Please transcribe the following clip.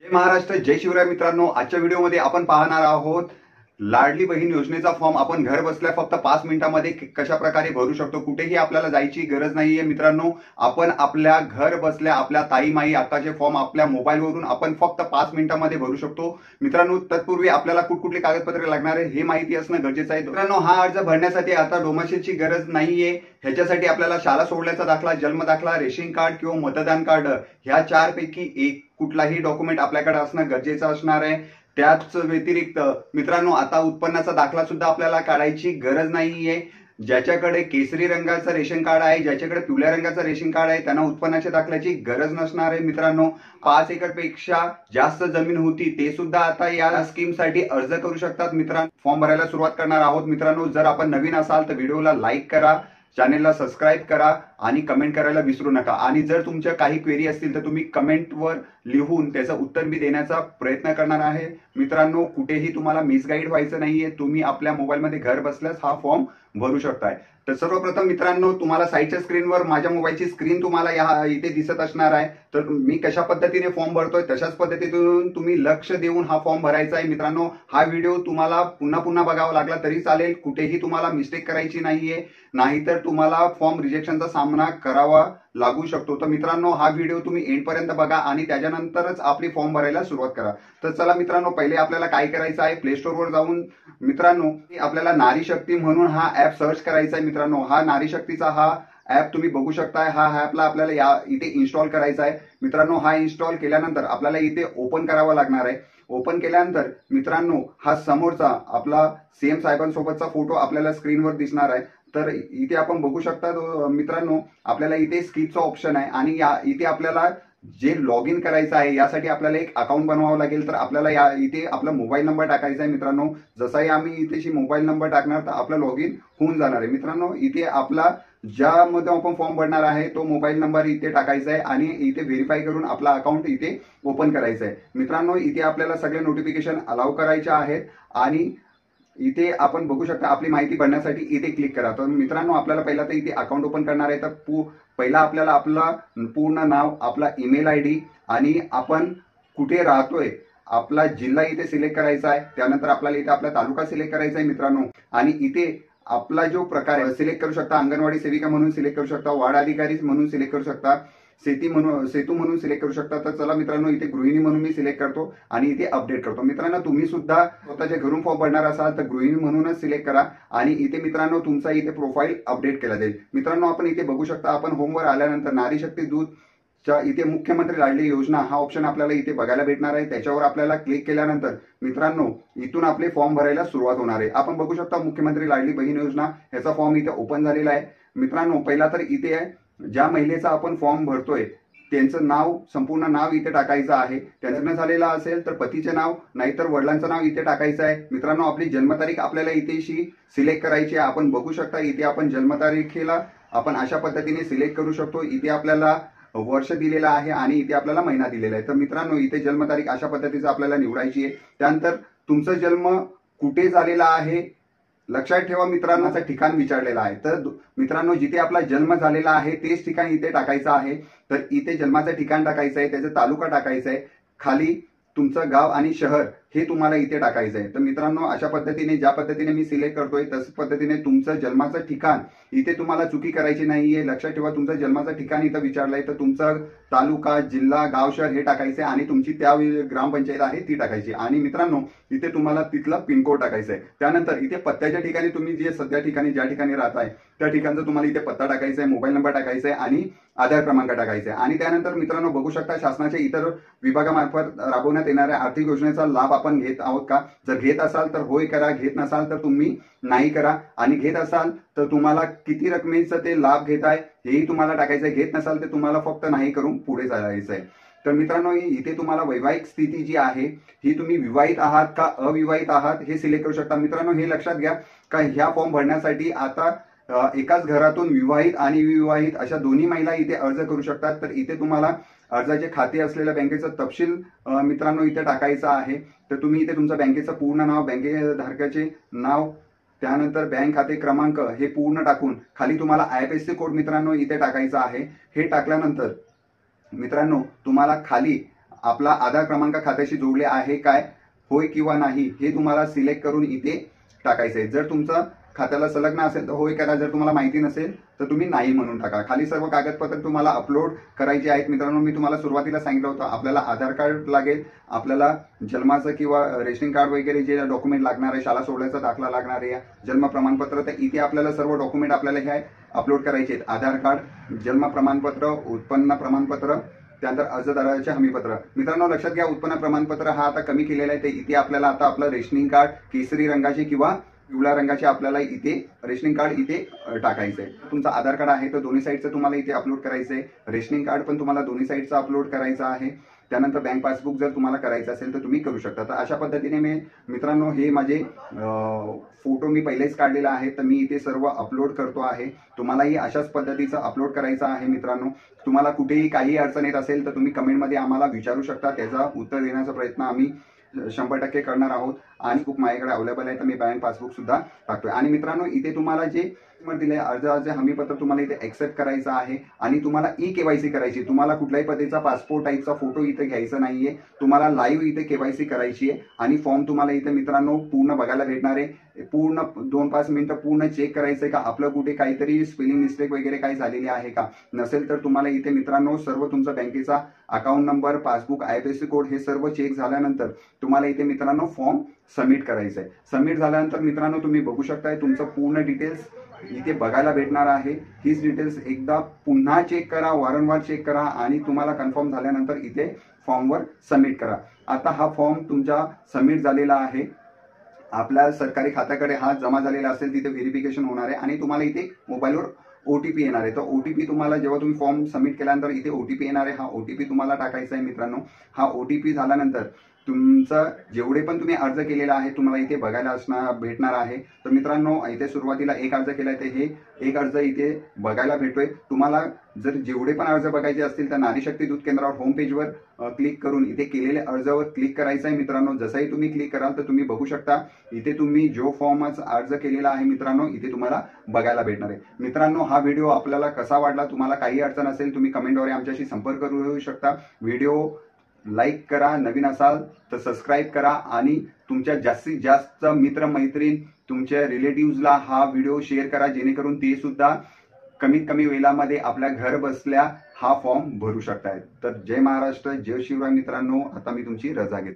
जय महाराष्ट्र, जय शिवराय मित्रांनो. आजच्या व्हिडिओमध्ये आपण पाहणार आहोत लाडली बहीण योजनेचा फॉर्म आपण घर बसल्या फक्त 5 मिनिटांमध्ये कशा प्रकारे भरू शकतो. कुठेही आपल्याला जायची गरज नाहीये मित्रांनो. आपण आपल्या घर बसल्या आपल्या ताई माई अक्काचे फॉर्म आपल्या मोबाईलवरून आपण फक्त 5 मिनिटांमध्ये भरू शकतो मित्रांनो. तत्पूर्वी आपल्याला कुठकुठली कागदपत्रे लागणार आहे हे माहिती असणं गरजेचं आहे मित्रांनो. हा अर्ज भरण्यासाठी आता डोमेस्टिकची गरज नाहीये. ह्याच्यासाठी आपल्याला शाळा सोडल्याचा दाखला, जन्म दाखला, रेशन कार्ड किंवा मतदान कार्ड ह्या 4 पैकी एक कुठलाही डॉक्युमेंट आपल्याकडे असणं गरजेचं असणार आहे. त्याच व्यतिरिक्त मित्रांनो आता उत्पन्नाचा दाखला सुद्धा आपल्याला काढायची गरज नाहीये. ज्याच्याकडे केसरी रंगाचं रेशन कार्ड आहे, ज्याच्याकडे पिवळ्या रंगाचं रेशन कार्ड आहे त्यांना उत्पन्नाच्या दाखल्याची गरज नसणार आहे मित्रांनो. 5 एकरपेक्षा जास्त जमीन होती ते सुद्धा आता या स्कीमसाठी अर्ज करू शकतात मित्रांनो. फॉर्म भरायला सुरुवात करणार आहोत मित्रांनो. जर आपण नवीन असाल तर व्हिडिओला लाईक करा, चॅनेलला सबस्क्राईब करा आणि कमेंट करायला विसरू नका. आणि जर तुमच्या काही क्वेरी असतील तर तुम्ही कमेंटवर लिहून त्याचं उत्तर मी देण्याचा प्रयत्न करणार आहे मित्रांनो. कुठेही तुम्हाला मिसगाईड व्हायचं नाहीये. तुम्ही आपल्या मोबाईलमध्ये घर बसल्यास हा फॉर्म भरू शकताय. तर सर्वप्रथम मित्रांनो तुम्हाला साईडच्या स्क्रीनवर माझ्या मोबाईलची स्क्रीन तुम्हाला इथे दिसत असणार आहे. तर मी कशा पद्धतीने फॉर्म भरतोय तशाच पद्धतीतून तुम्ही लक्ष देऊन हा फॉर्म भरायचा आहे मित्रांनो. हा व्हिडिओ तुम्हाला पुन्हा पुन्हा बघावा लागला तरी चालेल. कुठेही तुम्हाला मिस्टेक करायची नाहीये, नाहीतर तुम्हाला फॉर्म रिजेक्शनचा सामना करावा लागू शकतो. तर मित्रांनो हा व्हिडिओ तुम्ही एंड पर्यंत बघा आणि त्याच्यानंतरच आपली फॉर्म भरायला सुरुवात करा. तर चला मित्रांनो, पहिले आपल्याला काय करायचं आहे, प्ले स्टोअरवर जाऊन मित्रांनो आपल्याला नारी शक्ती म्हणून हा ऍप सर्च करायचा आहे मित्रांनो. हा नारी शक्तीचा हा ऍप तुम्ही बघू शकताय. हा ऍपला आपल्याला इथे इन्स्टॉल करायचा आहे मित्रांनो. हा इन्स्टॉल केल्यानंतर आपल्याला इथे ओपन करावा लागणार आहे. ओपन केल्यानंतर मित्रांनो हा समोरचा आपला सीएम साहेबांसोबतचा फोटो आपल्याला स्क्रीनवर दिसणार आहे. तर इथे आपण बघू शकता मित्रांनो आपल्याला इथे स्किपचा ऑप्शन आहे आणि इथे आपल्याला जे लॉग इन करायचं आहे यासाठी आपल्याला एक अकाउंट बनवावं लागेल. तर आपल्याला इथे आपला मोबाईल नंबर टाकायचा आहे मित्रांनो. जसाही आम्ही इथे मोबाईल नंबर टाकणार तर आपलं लॉग इन होऊन जाणार आहे मित्रांनो. इथे आपला ज्यामध्ये आपण फॉर्म भरणार आहे तो मोबाईल नंबर इथे टाकायचा आहे आणि इथे व्हेरीफाय करून आपला अकाउंट इथे ओपन करायचं आहे मित्रांनो. इथे आपल्याला सगळे नोटिफिकेशन अलाउ करायचे आहेत आणि इथे आपण बघू शकता आपली माहिती भरण्यासाठी इथे क्लिक करा. तर मित्रांनो आपल्याला पहिला तर इथे अकाउंट ओपन करणार आहे. तर पहिला आपल्याला आपला पूर्ण नाव, आपला ईमेल आयडी आणि आपण कुठे राहतोय, आपला जिल्हा इथे सिलेक्ट करायचा आहे. त्यानंतर आपल्याला इथे आपला तालुका सिलेक्ट करायचा आहे मित्रांनो. आणि इथे आपला जो प्रकार आहे सिलेक्ट करू शकता. अंगणवाडी सेविका म्हणून सिलेक्ट करू शकता, वार्ड अधिकारी म्हणून सिलेक्ट करू शकता, सेतू म्हणून सिलेक्ट करू शकता. तर चला मित्रांनो इथे गृहिणी म्हणून मी सिलेक्ट करतो आणि इथे अपडेट करतो मित्रांनो. तुम्ही सुद्धा स्वतःच्या घरून फॉर्म भरणार असाल तर गृहिणी म्हणूनच सिलेक्ट करा आणि इथे मित्रांनो तुमचा इथे प्रोफाईल अपडेट केला जाईल मित्रांनो. आपण इथे बघू शकता आपण होमवर आल्यानंतर नारी शक्ती दूतच्या इथे मुख्यमंत्री लाडली योजना हा ऑप्शन आपल्याला इथे बघायला भेटणार आहे. त्याच्यावर आपल्याला क्लिक केल्यानंतर मित्रांनो इथून आपले फॉर्म भरायला सुरुवात होणार आहे. आपण बघू शकता मुख्यमंत्री लाडली बहीण योजना याचा फॉर्म इथे ओपन झालेला आहे मित्रांनो. पहिला तर इथे आहे ज्या महिलेचा आपण फॉर्म भरतोय त्यांचं नाव, संपूर्ण नाव इथे टाकायचं आहे. त्यांचं झालेलं असेल तर पतीचे नाव, नाहीतर वडिलांचं नाव इथे टाकायचं आहे मित्रांनो. आपली जन्मतारीख आपल्याला इथेशी सिलेक्ट करायची आहे. आपण बघू शकता इथे आपण जन्मतारीखेला आपण अशा पद्धतीने सिलेक्ट करू शकतो. इथे आपल्याला वर्ष दिलेलं आहे आणि इथे आपल्याला महिना दिलेला आहे. तर मित्रांनो इथे जन्मतारीख अशा पद्धतीचं आपल्याला निवडायची आहे. त्यानंतर तुमचा जन्म कुठे झालेला आहे लक्षात ठेवा मित्रांनो. ठिकाण विचारलेलं आहे. तर मित्रांनो जिथे आपला जन्म झालेला आहे तेच ठिकाण इथे टाकायचं आहे. तर इथे जन्माचं ठिकाण टाकायचं आहे, त्याचा तालुका टाकायचा आहे, खाली तुमचं गाव आणि शहर हे तुम्हाला इथे टाकायचं आहे. तर मित्रांनो अशा पद्धतीने ज्या पद्धतीने मी सिलेक्ट करतोय तस पद्धतीने तुमचं जन्माचं ठिकाण इथे तुम्हाला चुकी करायची नाहीये. लक्षात ठेवा तुमचं जन्माचं ठिकाण इथं विचारलंय तर तुमचा तालुका, जिल्हा, गाव, शहर हे टाकायचंय आणि तुमची त्या ग्रामपंचायत आहे ती टाकायची. आणि मित्रांनो इथे तुम्हाला तिथला पिनकोड टाकायचा आहे. त्यानंतर इथे पत्त्याच्या ठिकाणी तुम्ही जे सध्या ठिकाणी ज्या ठिकाणी राहताय त्या ठिकाणचा तुम्हाला इथे पत्ता टाकायचा आहे, मोबाईल नंबर टाकायचा आहे आणि आधार क्रमांक टाकायचा आहे. आणि त्यानंतर मित्रांनो बघू शकता शासनाच्या इतर विभागामार्फत राबवण्यात येणाऱ्या आर्थिक योजनेचा लाभ आपण घेत आहोत का. जर घेत असाल तर होय करा, घेत नसाल तर तुम्ही नाही करा. आणि घेत असाल तर तुम्हाला किती रकमेचं ते लाभ घेत आहे हेही तुम्हाला टाकायचं आहे. घेत नसाल तर तुम्हाला फक्त नाही करून पुढे चालायचं आहे. तर मित्रांनो इथे तुम्हाला वैवाहिक स्थिती जी आहे ही तुम्ही विवाहित आहात का अविवाहित आहात हे सिलेक्ट करू शकता. मित्रांनो हे लक्षात घ्या का ह्या फॉर्म भरण्यासाठी आता एकाच घरातून विवाहित आणि विवाहित अशा दोन्ही महिला इथे अर्ज करू शकतात. तर इथे तुम्हाला अर्जाचे खाते असलेल्या बँकेचा तपशील मित्रांनो इथे टाकायचा आहे. तर तुम्ही इथे तुमचं बँकेचं पूर्ण नाव, बँकेधारकाचे नाव, त्यानंतर बँक खाते क्रमांक हे पूर्ण टाकून खाली तुम्हाला IFSC कोड मित्रांनो इथे टाकायचा आहे. हे टाकल्यानंतर मित्रांनो तुम्हाला खाली आपला आधार क्रमांक खात्याशी जोडले आहे काय, होय किंवा नाही हे तुम्हाला सिलेक्ट करून इथे टाकायचं आहे. जर तुमचं खात्याला संलग्न असेल तर होय करा, जर तुम्हाला माहिती नसेल तर तुम्ही नाही म्हणून टाका. खाली सर्व कागदपत्र तुम्हाला अपलोड करायची आहेत. मित्रांनो, मी तुम्हाला सुरुवातीला सांगितलं होतं आपल्याला आधार कार्ड लागेल, आपल्याला जन्माचं किंवा रेशनिंग कार्ड वगैरे जे डॉक्युमेंट लागणार आहे, शाळा सोडल्याचा दाखला लागणार आहे, जन्म प्रमाणपत्र, तर इथे आपल्याला सर्व डॉक्युमेंट आपल्याला हे अपलोड करायचे आहेत. आधार कार्ड, जन्म प्रमाणपत्र, उत्पन्न प्रमाणपत्र, त्यानंतर अर्जदाराचे हमीपत्र. मित्रांनो लक्षात घ्या, उत्पन्न प्रमाणपत्र हा आता कमी केलेला आहे. ते इथे आपल्याला आता आपलं रेशनिंग कार्ड केसरी रंगाचे किंवा पिवळ्या रंगाचे आपल्याला इथे रेशनिंग कार्ड इथे टाकायचं आहे. तुमचं आधार कार्ड आहे तर दोन्ही साईडचं तुम्हाला इथे अपलोड करायचं आहे. रेशनिंग कार्ड पण तुम्हाला दोन्ही साईडचं अपलोड करायचं आहे. त्यानंतर बँक पासबुक जर तुम्हाला करायचं असेल तर तुम्ही करू शकता. तर अशा पद्धतीने मी मित्रांनो हे माझे फोटो मी पहिलेच काढलेला आहे, तर मी इथे सर्व अपलोड करतो आहे. तुम्हालाही अशाच पद्धतीचं अपलोड करायचं आहे. मित्रांनो, तुम्हाला कुठेही काही अडचण येत असेल तर तुम्ही कमेंटमध्ये आम्हाला विचारू शकता. त्याचा उत्तर देण्याचा प्रयत्न आम्ही 100% करणार आहोत. आणि खूप माझ्याकडे अवेलेबल आहे, तर मी बँक पासबुक सुद्धा टाकतोय. आणि मित्रांनो इथे तुम्हाला जे दिले अर्जाचे हमीपत्र तुम्हाला इथे एक्सेप्ट करायचं आहे आणि तुम्हाला ई-केवायसी करायची. तुम्हाला कुठल्याही पद्धतीचा पासपोर्ट टाईपचा फोटो इथे घ्यायचा नाहीये. तुम्हाला लाईव्ह इथे केवायसी करायची आहे आणि फॉर्म तुम्हाला इथे मित्रांनो पूर्ण बघायला भेटणार आहे. पूर्ण 2-5 मिनिटं पूर्ण चेक करायचंय का आपलं कुठे काहीतरी स्पेलिंग मिस्टेक वगैरे काही झालेली आहे का. नसेल तर तुम्हाला इथे मित्रांनो सर्व तुमचा बँकेचा account number, passbook, IFSC code हे सर्व चेक झाल्यानंतर तुम्हाला इथे मित्रांनो फॉर्म सबमिट करायचं आहे. सबमिट झाल्यानंतर मित्रांनो तुम्ही बघू शकताय तुमचं पूर्ण डिटेल्स इथे बघायला भेटणार आहे. हीच डिटेल्स एकदा पुन्हा चेक करा, वारंवार चेक करा आणि तुम्हाला कन्फर्म झाल्यानंतर इथे फॉर्मवर सबमिट करा. आता हा फॉर्म तुमचा सबमिट झालेला आहे. आपल्या सरकारी खात्याकडे हा जमा झालेला असेल तिथे व्हेरिफिकेशन होणार आहे आणि तुम्हाला इथे मोबाईलवर OTP येणार आहे. तर OTP तुम्हाला जेव्हा तुम्ही फॉर्म सबमिट केल्यानंतर इथे OTP येणार आहे. हा OTP तुम्हाला टाकायचा आहे. मित्रांनो, हा OTP झाल्यानंतर तुमचं जेवढे पण तुम्ही अर्ज केलेला आहे तुम्हाला इथे बघायला भेटणार आहे. तर मित्रांनो इथे सुरुवातीला एक अर्ज केलाय तर हे एक अर्ज इथे बघायला भेटतोय. तुम्हाला जर जेवढे पण अर्ज बघायचे असतील तर नारी शक्ती दूध केंद्रावर होम पेजवर क्लिक करून इथे केलेले अर्जावर क्लिक करायचं आहे. मित्रांनो, जसंही तुम्ही क्लिक कराल तर तुम्ही बघू शकता इथे तुम्ही जो फॉर्मच अर्ज केलेला आहे मित्रांनो इथे तुम्हाला बघायला भेटणार आहे. मित्रांनो, हा व्हिडिओ आपल्याला कसा वाटला, तुम्हाला काही अडचण असेल तुम्ही कमेंटद्वारे आमच्याशी संपर्क करू शकता. व्हिडिओ लाईक करा, नवीन असाल तर सबस्क्राईब करा आणि तुमच्या जास्तीत जास्त मित्रमैत्रीण, तुमच्या रिलेटिव्हजला हा व्हिडिओ शेअर करा जेणेकरून ते सुद्धा कमीत कमी वेळामध्ये आपल्या घर बसल्या हा फॉर्म भरू शकतायत. तर जय महाराष्ट्र, जय शिवराय मित्रांनो. आता मी तुमची रजा घेतो.